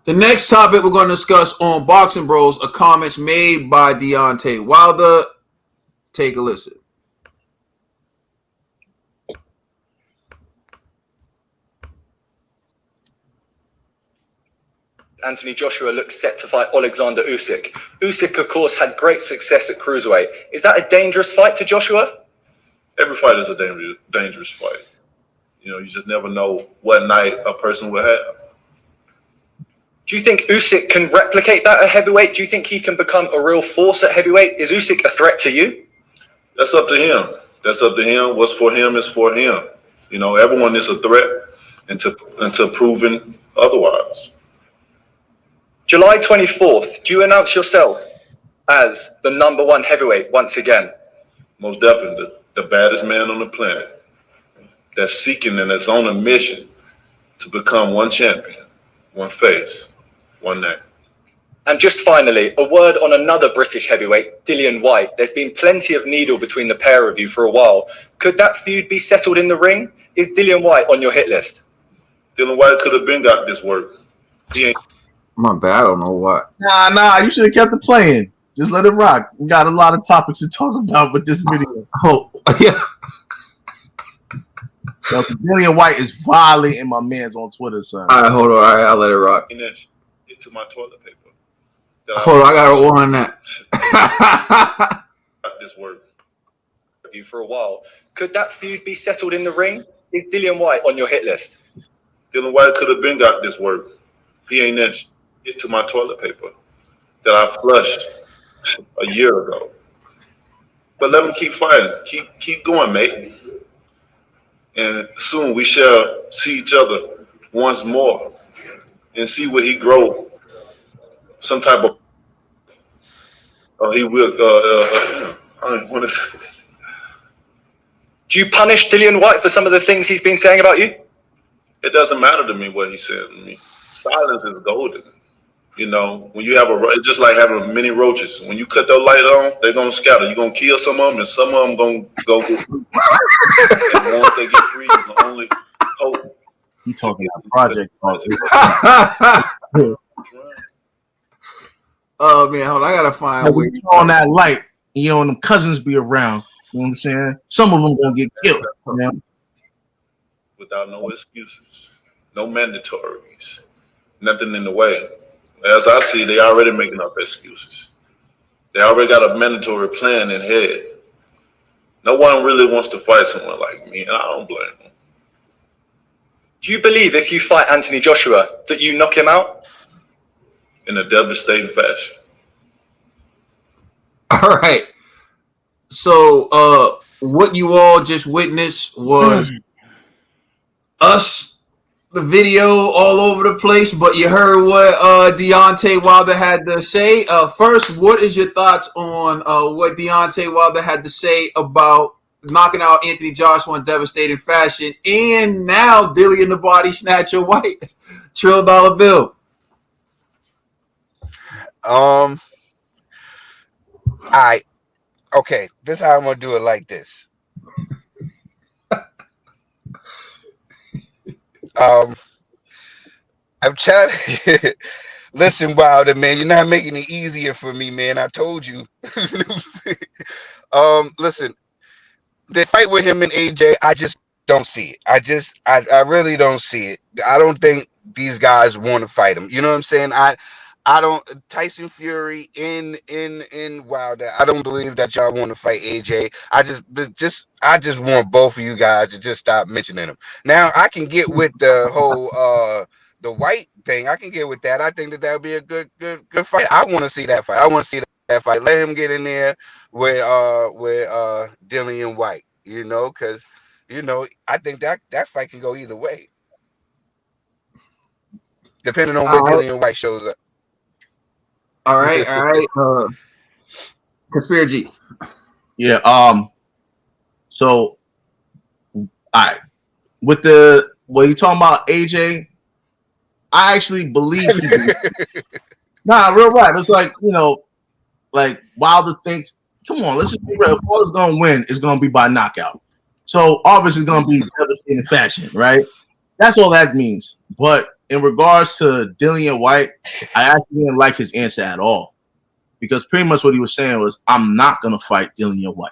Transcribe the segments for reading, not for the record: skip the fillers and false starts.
The next topic we're going to discuss on Boxing Bros are comments made by Deontay Wilder. Take a listen. Anthony Joshua looks set to fight Alexander Usyk. Usyk, of course, had great success at cruiserweight. Is that a dangerous fight to Joshua? Every fight is a dangerous fight. You know, you just never know what night a person will have. Do you think Usyk can replicate that at heavyweight? Do you think he can become a real force at heavyweight? Is Usyk a threat to you? That's up to him. That's up to him. What's for him is for him. You know, everyone is a threat until proven otherwise. July 24th, do you announce yourself as the #1 heavyweight once again? Most definitely. The baddest man on the planet that's seeking and that's on a mission to become one champion, one face, one name. And just finally, a word on another British heavyweight, Dillian Whyte. There's been plenty of needle between the pair of you for a while. Could that feud be settled in the ring? Is Dillian Whyte on your hit list? Dillian Whyte could have been got this work. He ain't. My bad. I don't know what. Nah. You should have kept it playing. Just let it rock. We got a lot of topics to talk about with this video. Oh, yeah. Dillian Whyte is violating my man's on Twitter, son. All right, hold on. All right, I'll let it rock. Into my toilet paper. Hold on, I got one on that. This work. You for a while. Could that feud be settled in the ring? Is Dillian Whyte on your hit list? Dillian Whyte could have been got this work. He ain't that into my toilet paper that I flushed a year ago. But let him keep fighting. Keep going, mate. And soon we shall see each other once more and see where he grow. Some type of he will. I don't want to say. Do you punish Dillian Whyte for some of the things he's been saying about you? It doesn't matter to me what he said to me. Silence is golden. You know, when you have it's just like having many roaches. When you cut their light on, they're gonna scatter. You're gonna kill some of them, and some of them gonna go get free. And once they get free, you can only hope. You talking about project? Oh man, hold on. I gotta find a way. You on that light, you know, and them cousins be around. You know what I'm saying? Some of them gonna get killed. You know? Without no excuses, no mandatories, nothing in the way. As I see, they already making up excuses. They already got a mandatory plan in head. No one really wants to fight someone like me, and I don't blame them. Do you believe if you fight Anthony Joshua that you knock him out? In a devastating fashion. All right. So, what you all just witnessed was us. The video all over the place, but you heard what Deontay Wilder had to say. First, what is your thoughts on what Deontay Wilder had to say about knocking out Anthony Joshua in devastating fashion, and now Dillian the Body Snatcher Whyte, Trill Dollar Bill? All right. Okay, this is how I'm gonna do it like this. I'm trying to listen, Wilder, man. You're not making it easier for me, man. I told you. Listen, the fight with him and AJ, I just don't see it. I really don't see it. I don't think these guys want to fight him. You know what I'm saying? I don't. Tyson Fury in Wilder. I don't believe that y'all want to fight AJ. I just want both of you guys to just stop mentioning him. Now I can get with the whole the Whyte thing. I can get with that. I think that would be a good fight. I want to see that fight. I want to see that fight. Let him get in there with Dillian Whyte. You know, because I think that fight can go either way, depending on where Dillian Whyte shows up. All right. Conspiracy. Yeah. So, all right. With what you talking about, AJ? I actually believe he Nah, real rap. It's like, like Wilder thinks, come on, let's just be real. If Wilder's gonna win, it's gonna be by knockout. So obviously it's gonna be devastating fashion, right? That's all that means. But in regards to Dillian Whyte, I actually didn't like his answer at all. Because pretty much what he was saying was, I'm not going to fight Dillian Whyte.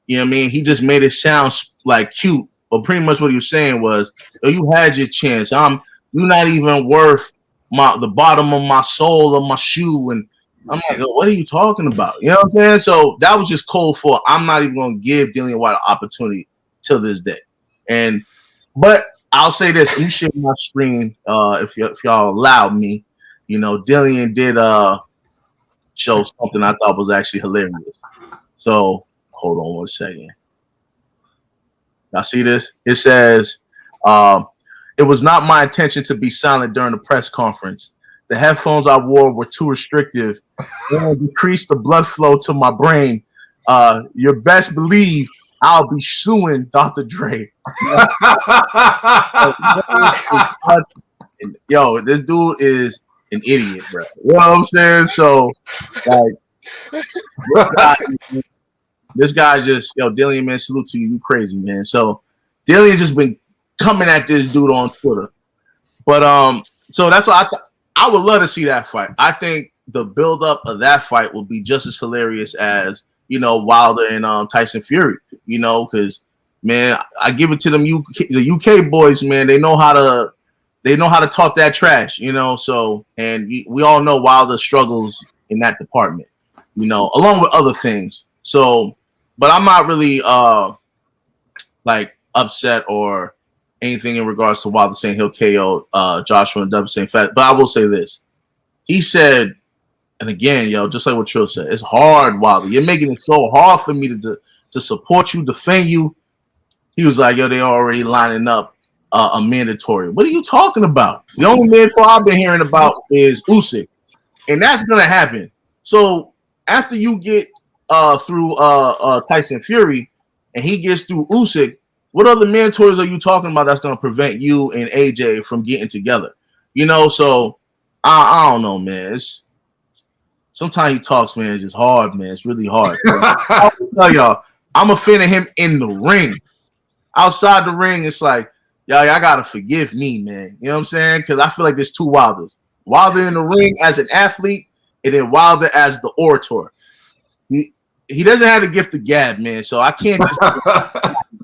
You know what I mean? He just made it sound like cute. But pretty much what he was saying was, oh, you had your chance. You're not even worth the bottom of my soul or my shoe. And I'm like, oh, what are you talking about? You know what I'm saying? So that was just cold for, I'm not even going to give Dillian Whyte an opportunity till this day. But I'll say this. Let me share my screen if y'all allow me. You know, Dillian did show something I thought was actually hilarious. So hold on 1 second. Y'all see this? It says, it was not my intention to be silent during the press conference. The headphones I wore were too restrictive and decreased the blood flow to my brain. You best believe I'll be suing Dr. Dre. Yo, this dude is an idiot, bro. You know what I'm saying? So, like, this guy just, Dillian, man, salute to you. You crazy, man. So, Dillian just been coming at this dude on Twitter. But, so that's why I would love to see that fight. I think the buildup of that fight will be just as hilarious as, Wilder and Tyson Fury, because, man, I give it to them the UK boys, man. They know how to talk that trash, so, and we all know Wilder struggles in that department, along with other things. So, but I'm not really like upset or anything in regards to Wilder saying he'll KO Joshua and Dub saying fat. But I will say this. He said, and again, just like what Trill said, it's hard, Wilder. You're making it so hard for me to support you, defend you. He was like, they already lining up a mandatory. What are you talking about? The only mandatory I've been hearing about is Usyk. And that's going to happen. So after you get through Tyson Fury and he gets through Usyk, what other mandatories are you talking about that's going to prevent you and AJ from getting together? So I don't know, man. Sometimes he talks, man, it's just hard, man. It's really hard. I'll tell y'all, I'm a fan of him in the ring. Outside the ring, it's like, y'all got to forgive me, man. You know what I'm saying? Because I feel like there's two Wilders. Wilder in the ring as an athlete and then Wilder as the orator. He doesn't have the gift of gab, man. So I can't just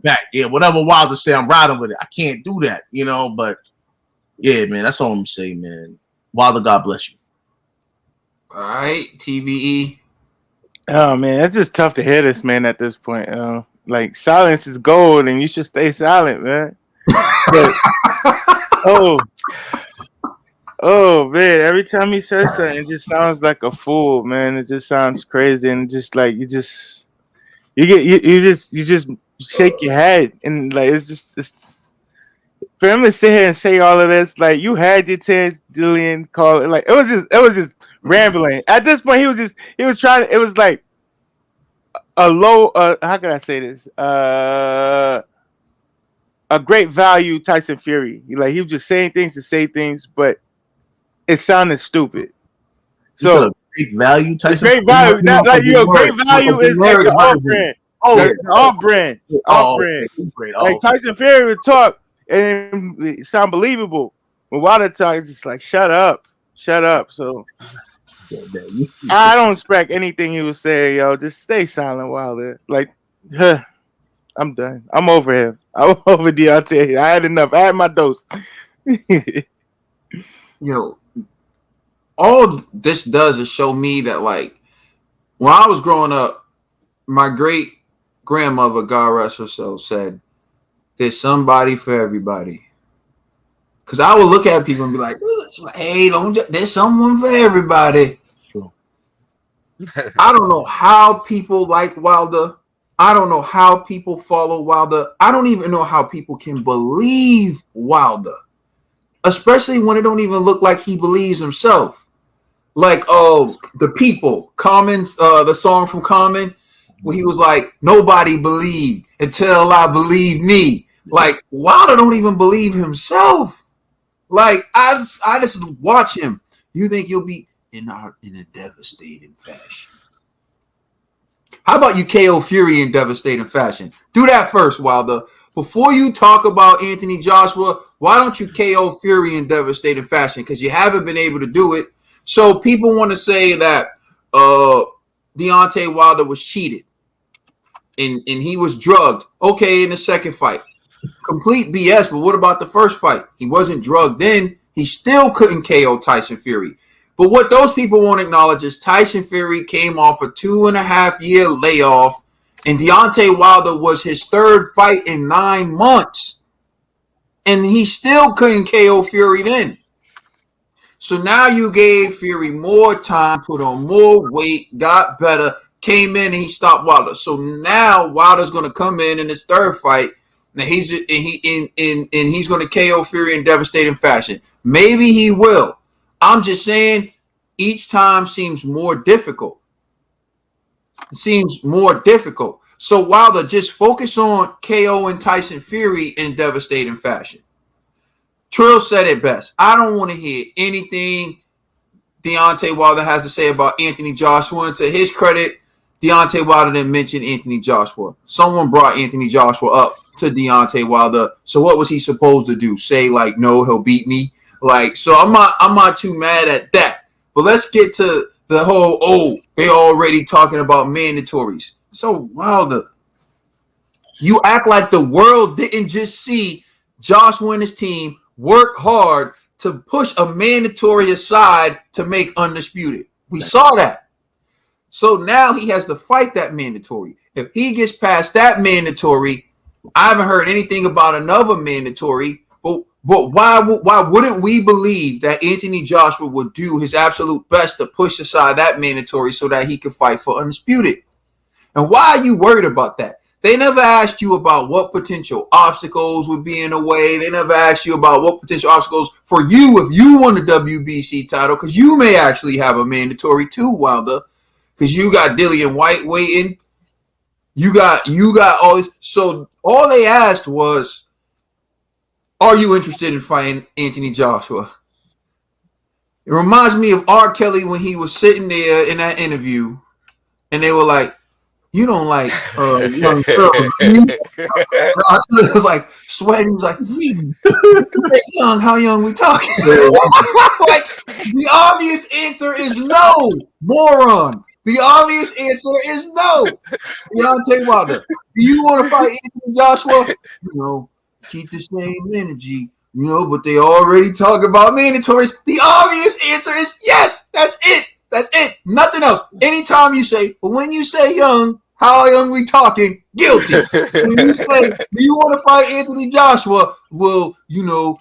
back. Yeah, whatever Wilder say, I'm riding with it. I can't do that, But yeah, man, that's all I'm gonna say, man. Wilder, God bless you. All right, TVE. Oh man, it's just tough to hear this, man. At this point, like silence is gold, and you should stay silent, man. But, oh man, every time he says something, it just sounds like a fool, man. It just sounds crazy, and just like you just shake your head, and like it's for him to sit here and say all of this, like you had your chance, Dillian, call it, like it was just rambling. At this point, he was trying. It was like a low. How can I say this? A great value Tyson Fury. He was just saying things to say things, but it sounded stupid. So great value Tyson. Great value. Not like great value is like the off brand. Off brand. Off brand. Like Tyson Fury would talk and it sound believable. When Wilder talk, it's just like shut up. So I don't expect anything he would say, just stay silent, Wilder. Like, I'm done. I'm over him. I'm over Deontay. I had enough. I had my dose. All this does is show me that, like, when I was growing up, my great grandmother, God rest her soul, said, "There's somebody for everybody." Because I would look at people and be like, "Hey, there's someone for everybody." Sure. I don't know how people like Wilder. I don't know how people follow Wilder. I don't even know how people can believe Wilder, especially when it don't even look like he believes himself. Like, the People, Common's, the song from Common, where he was like, "Nobody believed until I believe me." Like, Wilder don't even believe himself. Like, I just watch him. You think you'll be in a devastating fashion? How about you KO Fury in devastating fashion? Do that first, Wilder. before you talk about Anthony Joshua, why don't you KO Fury in devastating fashion? Because you haven't been able to do it. So people want to say that Deontay Wilder was cheated and he was drugged. Okay, in the second fight. Complete BS, but what about the first fight? He wasn't drugged then. He still couldn't KO Tyson Fury. But what those people won't acknowledge is Tyson Fury came off a 2.5-year layoff, and Deontay Wilder was his third fight in 9 months. And he still couldn't KO Fury then. So now you gave Fury more time, put on more weight, got better, came in and he stopped Wilder. So now Wilder's going to come in his third fight. Now he's going to KO Fury in devastating fashion. Maybe he will. I'm just saying, each time seems more difficult. It seems more difficult. So Wilder, just focus on KO and Tyson Fury in devastating fashion. Trill said it best. I don't want to hear anything Deontay Wilder has to say about Anthony Joshua. And to his credit, Deontay Wilder didn't mention Anthony Joshua. Someone brought Anthony Joshua up to Deontay Wilder. So what was he supposed to do? Say like, no, he'll beat me? Like, so I'm not too mad at that. But let's get to the whole, they're already talking about mandatories. So Wilder, you act like the world didn't just see Joshua and his team work hard to push a mandatory aside to make undisputed. We saw that. So now he has to fight that mandatory. If he gets past that mandatory, I haven't heard anything about another mandatory. But why wouldn't we believe that Anthony Joshua would do his absolute best to push aside that mandatory so that he could fight for undisputed? And why are you worried about that? They never asked you about what potential obstacles would be in the way. They never asked you about what potential obstacles for you if you won the WBC title, because you may actually have a mandatory too, Wilder, because you got Dillian Whyte waiting. You got all this. So all they asked was, are you interested in fighting Anthony Joshua? It reminds me of R. Kelly when he was sitting there in that interview, and they were like, you don't like young girls. It was like sweating. He was like, young, how young we talking? Like, the obvious answer is no, moron. The obvious answer is no. Deontay Wilder, do you want to fight Anthony Joshua? Keep the same energy, but they already talk about mandatories. The obvious answer is yes. That's it. That's it. Nothing else. Anytime you say, but when you say young, how young we talking? Guilty. When you say, do you want to fight Anthony Joshua? Well,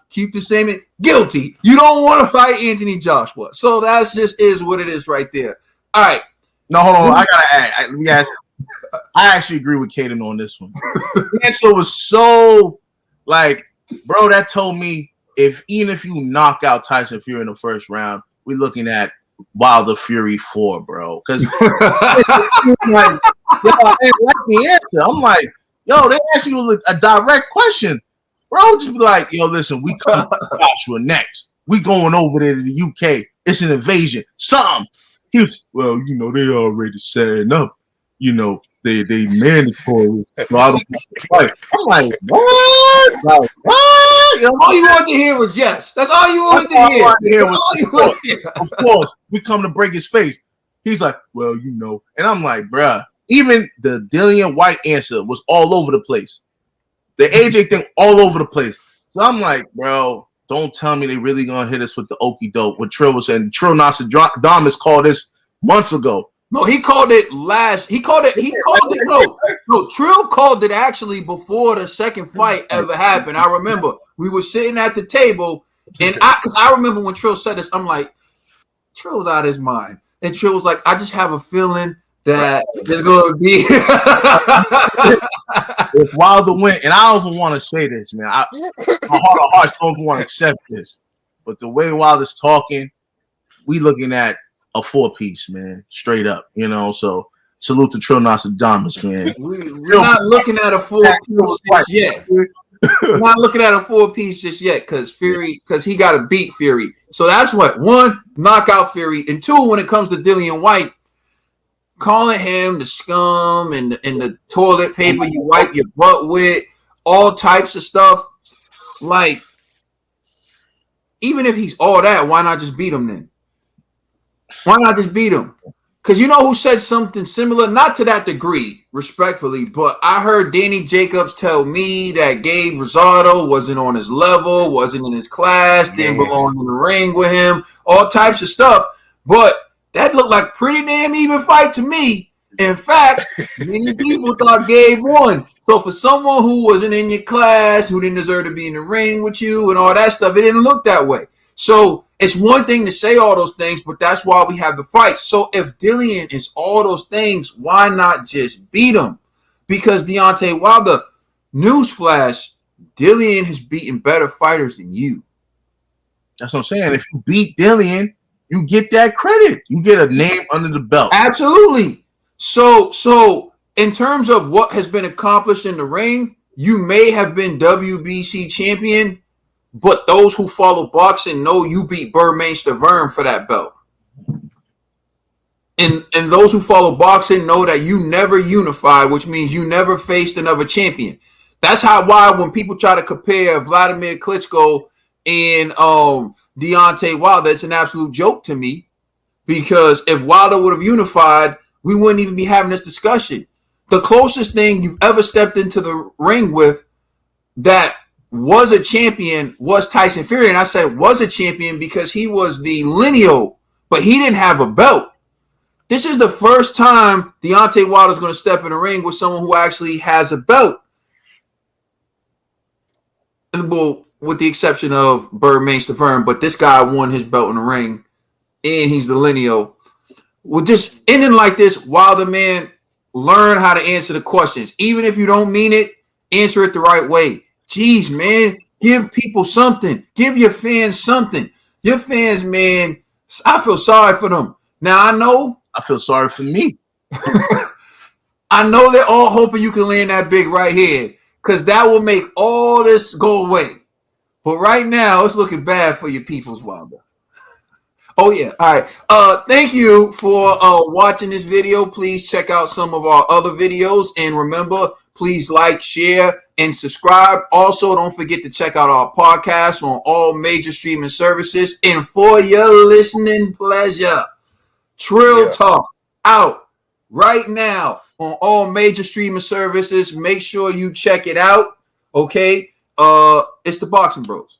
keep the same. Guilty. You don't want to fight Anthony Joshua. So that's just is what it is right there. All right. No, hold on. I gotta add. Let me ask. I actually agree with Kaden on this one. The answer was so like, bro, that told me even if you knock out Tyson Fury in the first round, we're looking at Wilder Fury 4, bro. Because like, I didn't like the answer. I'm like, they asked you a direct question, bro. Just be like, listen, we come to Joshua next. We going over there to the UK. It's an invasion. Something. He was, well, they already setting up. They mandatory. So I don't fight. I'm like, what? Like, what? All you wanted to hear was yes. That's all you wanted to hear. Of course, we come to break his face. He's like, well, and I'm like, bruh, even the Dillian Whyte answer was all over the place. The AJ thing all over the place. So I'm like, bro, don't tell me they really gonna hit us with the okie doke. What Trill was saying. Trill Nostradamus called this months ago. No, he called it last. He called it. No, Trill called it actually before the second fight ever happened. I remember we were sitting at the table, and I remember when Trill said this. I'm like, Trill's out of his mind, and Trill was like, I just have a feeling that there's going to be. If Wilder went, and I don't even want to say this, man. My heart of hearts don't even want to accept this, but the way Wilder's talking, we looking at a 4-piece, man, straight up, So salute to Trill Nostradamus, man. We're not looking at a 4-piece just yet. We're not looking at a 4-piece just yet because he got to beat Fury. So that's what 1, knockout Fury, and 2, when it comes to Dillian Whyte, calling him the scum and the toilet paper you wipe your butt with. all types of stuff. Like, even if he's all that, why not just beat him then? Why not just beat him? Because you know who said something similar? Not to that degree, respectfully, but I heard Danny Jacobs tell me that Gabe Rosado wasn't on his level, wasn't in his class, didn't belong in the ring with him, all types of stuff. But that looked like pretty damn even fight to me. In fact, many people thought Gabe won. So for someone who wasn't in your class, who didn't deserve to be in the ring with you and all that stuff, it didn't look that way. So it's one thing to say all those things, but that's why we have the fights. So if Dillian is all those things, why not just beat him? Because Deontay Wilder, newsflash, Dillian has beaten better fighters than you. That's what I'm saying. If you beat Dillian, you get that credit. You get a name under the belt. Absolutely. So in terms of what has been accomplished in the ring, you may have been WBC champion, but those who follow boxing know you beat Burmeister Vern for that belt. And those who follow boxing know that you never unified, which means you never faced another champion. That's why when people try to compare Vladimir Klitschko and Deontay Wilder, it's an absolute joke to me. Because if Wilder would have unified, we wouldn't even be having this discussion. The closest thing you've ever stepped into the ring with that was a champion was Tyson Fury. And I said was a champion because he was the lineal, but he didn't have a belt. This is the first time Deontay Wilder is going to step in the ring with someone who actually has a belt. Well, with the exception of Burmeister Vern, but this guy won his belt in the ring, and he's the lineal. Well, just ending like this, Wilder, man, learn how to answer the questions. Even if you don't mean it, answer it the right way. Jeez, man, give people something. Give your fans something. Your fans, man, I feel sorry for them. Now, I feel sorry for me. I know they're all hoping you can land that big right here because that will make all this go away. But right now, it's looking bad for your people's Wilder. Oh, yeah. All right. Thank you for watching this video. Please check out some of our other videos. And remember, please like, share, and subscribe. Also, don't forget to check out our podcast on all major streaming services. And for your listening pleasure, Trill Talk out right now on all major streaming services. Make sure you check it out. Okay? It's the Boxing Bros.